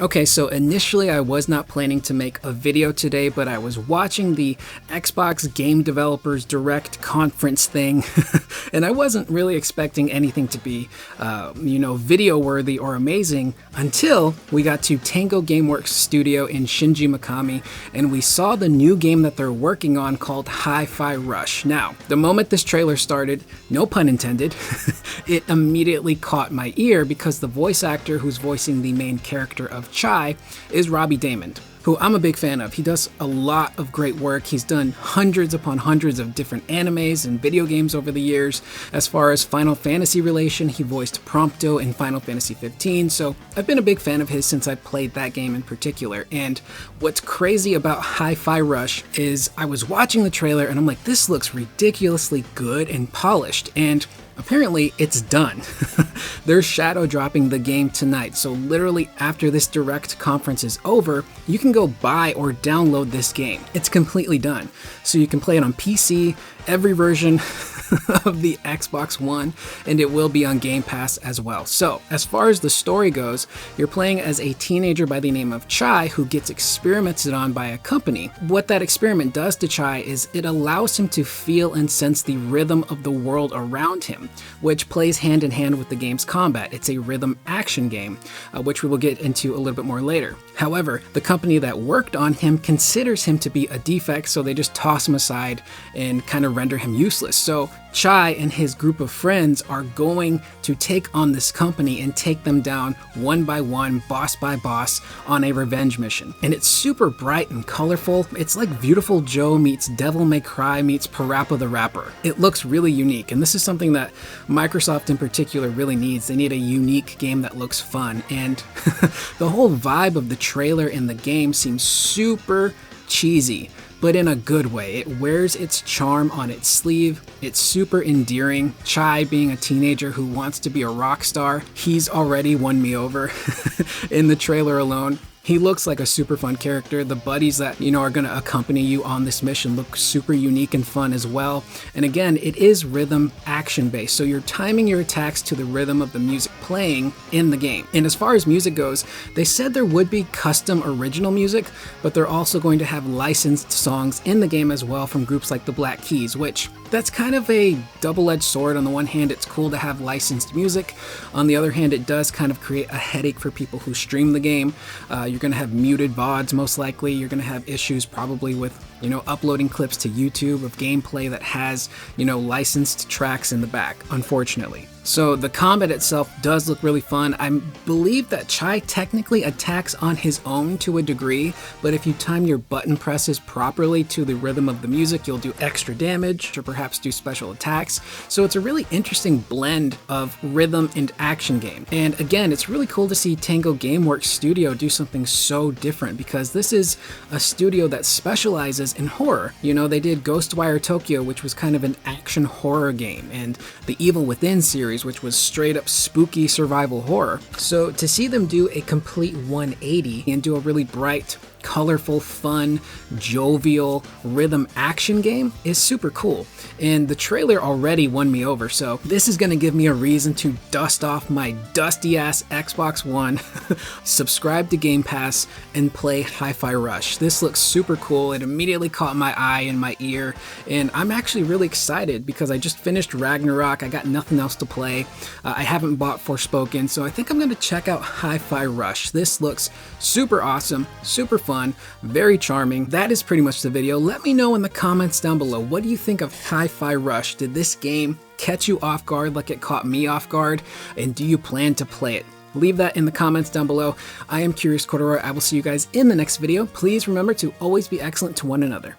Okay, so initially I was not planning to make a video today, but I was watching the Xbox Game Developers Direct conference thing, and I wasn't really expecting anything to be, video worthy or amazing until we got to Tango Gameworks studio in Shinji Mikami, and we saw the new game that they're working on called Hi-Fi Rush. Now, the moment this trailer started, no pun intended, it immediately caught my ear because the voice actor who's voicing the main character of Chai is Robbie Daymond, who I'm a big fan of. He does a lot of great work. He's done hundreds upon hundreds of different animes and video games over the years. As far as Final Fantasy relation, he voiced Prompto in Final Fantasy 15, so I've been a big fan of his since I played that game in particular. And what's crazy about Hi-Fi Rush is I was watching the trailer and I'm like, this looks ridiculously good and polished, and apparently it's done. They're shadow dropping the game tonight, so literally after this direct conference is over, you can go buy or download this game. It's completely done. So you can play it on PC, every version of the Xbox One, and it will be on Game Pass as well. So as far as the story goes, you're playing as a teenager by the name of Chai who gets experimented on by a company. What that experiment does to Chai is it allows him to feel and sense the rhythm of the world around him, which plays hand in hand with the game's combat. It's a rhythm action game, which we will get into a little bit more later. However, the company that worked on him considers him to be a defect, so they just toss him aside and kind of render him useless. So Chai and his group of friends are going to take on this company and take them down one by one, boss by boss, on a revenge mission. And it's super bright and colorful. It's like Beautiful Joe meets Devil May Cry meets Parappa the Rapper. It looks really unique, and this is something that Microsoft in particular really needs. They need a unique game that looks fun, and the whole vibe of the trailer and the game seems super cheesy, but in a good way. It wears its charm on its sleeve. It's super endearing. Chai, being a teenager who wants to be a rock star, he's already won me over in the trailer alone. He looks like a super fun character. The buddies that, are going to accompany you on this mission look super unique and fun as well. And again, it is rhythm action based, so you're timing your attacks to the rhythm of the music playing in the game. And as far as music goes, they said there would be custom original music, but they're also going to have licensed songs in the game as well from groups like the Black Keys, which that's kind of a double-edged sword. On the one hand, it's cool to have licensed music. On the other hand, it does kind of create a headache for people who stream the game. You're going to have muted VODs most likely. You're going to have issues probably with, uploading clips to YouTube of gameplay that has, licensed tracks in the back, unfortunately. So the combat itself does look really fun. I believe that Chai technically attacks on his own to a degree, but if you time your button presses properly to the rhythm of the music, you'll do extra damage or perhaps do special attacks. So it's a really interesting blend of rhythm and action game. And again, it's really cool to see Tango Gameworks Studio do something so different, because this is a studio that specializes in horror. They did Ghostwire Tokyo, which was kind of an action horror game, and the Evil Within series, which was straight up spooky survival horror. So to see them do a complete 180 and do a really bright, colorful, fun, jovial rhythm action game is super cool. And the trailer already won me over, so this is going to give me a reason to dust off my dusty ass Xbox One, subscribe to Game Pass, and play Hi-Fi Rush. This looks super cool. It immediately caught my eye and my ear, and I'm actually really excited because I just finished Ragnarok. I got nothing else to play. I haven't bought Forspoken, so I think I'm going to check out Hi-Fi Rush. This looks super awesome, super fun, very charming. That is pretty much the video. Let me know in the comments down below, what do you think of Hi-Fi Rush? Did this game catch you off guard like it caught me off guard? And do you plan to play it? Leave that in the comments down below. I am Curious Corduroy. I will see you guys in the next video. Please remember to always be excellent to one another.